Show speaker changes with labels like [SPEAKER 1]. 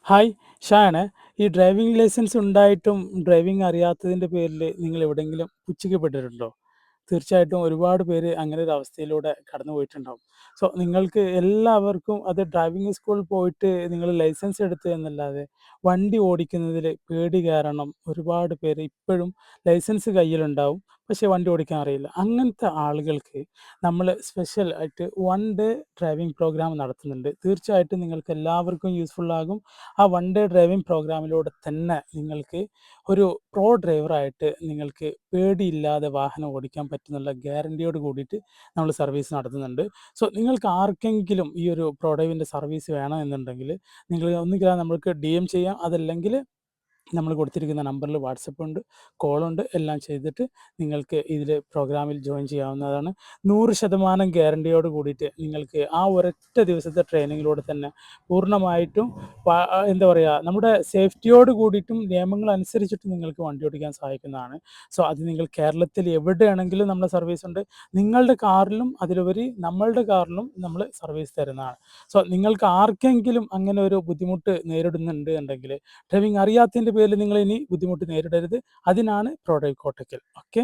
[SPEAKER 1] Hi, ഷായാണ്. ഈ driving licence ഉണ്ടായിട്ടും driving അറിയാത്തതിൻ്റെ പേരിൽ നിങ്ങൾ എവിടെയെങ്കിലും പുച്ഛിക്കപ്പെട്ടിട്ടുണ്ടോ? തീർച്ചയായിട്ടും ഒരുപാട് പേര് അങ്ങനെ ഒരു അവസ്ഥയിലൂടെ കടന്നു പോയിട്ടുണ്ടാവും. സോ നിങ്ങൾക്ക് എല്ലാവർക്കും അത് ഡ്രൈവിംഗ് സ്കൂളിൽ പോയിട്ട് നിങ്ങൾ ലൈസൻസ് എടുത്തു എന്നല്ലാതെ വണ്ടി ഓടിക്കുന്നതിൽ പേടി കാരണം ഒരുപാട് പേര് ഇപ്പോഴും ലൈസൻസ് കയ്യിലുണ്ടാവും. പക്ഷേ വണ്ടി ഓടിക്കാൻ അറിയില്ല. അങ്ങനത്തെ ആളുകൾക്ക് നമ്മൾ സ്പെഷ്യൽ ആയിട്ട് 1 ഡേ ഡ്രൈവിംഗ് പ്രോഗ്രാം നടത്തുന്നുണ്ട്. തീർച്ചയായിട്ടും നിങ്ങൾക്ക് എല്ലാവർക്കും യൂസ്ഫുൾ ആകും. ആ 1 ഡേ ഡ്രൈവിംഗ് പ്രോഗ്രാമിലൂടെ തന്നെ നിങ്ങൾക്ക് ഒരു പ്രോ ഡ്രൈവറായിട്ട് നിങ്ങൾക്ക് പേടിയില്ലാതെ വാഹനം ഓടിക്കാൻ പറ്റുന്നുള്ള ഗ്യാരണ്ടിയോട് കൂടിയിട്ട് നമ്മൾ സർവീസ് നടത്തുന്നുണ്ട്. സോ നിങ്ങൾക്ക് ആർക്കെങ്കിലും ഈ ഒരു പ്രോ ഡ്രൈവിൻ്റെ സർവീസ് വേണമെന്നുണ്ടെങ്കിൽ നിങ്ങൾ ഒന്നുകിൽ നമ്മൾക്ക് DM ചെയ്യാം. അതല്ലെങ്കിൽ നമ്മൾ കൊടുത്തിരിക്കുന്ന നമ്പറിൽ വാട്സപ്പ് ഉണ്ട്, കോളുണ്ട്, എല്ലാം ചെയ്തിട്ട് നിങ്ങൾക്ക് ഇതിൽ പ്രോഗ്രാമിൽ ജോയിൻ ചെയ്യാവുന്നതാണ്. 100% ഗ്യാരണ്ടിയോട് കൂടിയിട്ട് നിങ്ങൾക്ക് ആ ഒരൊറ്റ ദിവസത്തെ ട്രെയിനിങ്ങിലൂടെ തന്നെ പൂർണ്ണമായിട്ടും എന്താ പറയുക, നമ്മുടെ സേഫ്റ്റിയോട് കൂടിയിട്ടും നിയമങ്ങൾ അനുസരിച്ചിട്ട് നിങ്ങൾക്ക് വണ്ടി ഓടിക്കാൻ സഹായിക്കുന്നതാണ്. സോ അത് നിങ്ങൾ കേരളത്തിൽ എവിടെയാണെങ്കിലും നമ്മുടെ സർവീസ് ഉണ്ട്. നിങ്ങളുടെ കാറിലും അതിലുപരി നമ്മളുടെ കാറിലും നമ്മൾ സർവീസ് തരുന്നതാണ്. സോ നിങ്ങൾക്ക് ആർക്കെങ്കിലും അങ്ങനെ ഒരു ബുദ്ധിമുട്ട് നേരിടുന്നുണ്ട് ഉണ്ടെങ്കിൽ ഡ്രൈവിംഗ് അറിയാത്തതിൻ്റെ പേരിൽ നിങ്ങൾ ഇനി ബുദ്ധിമുട്ട് നേരിടരുത്. അതിനാണ് പ്രോ ഡ്രൈവ് കോട്ടക്കൽ. ഓക്കെ.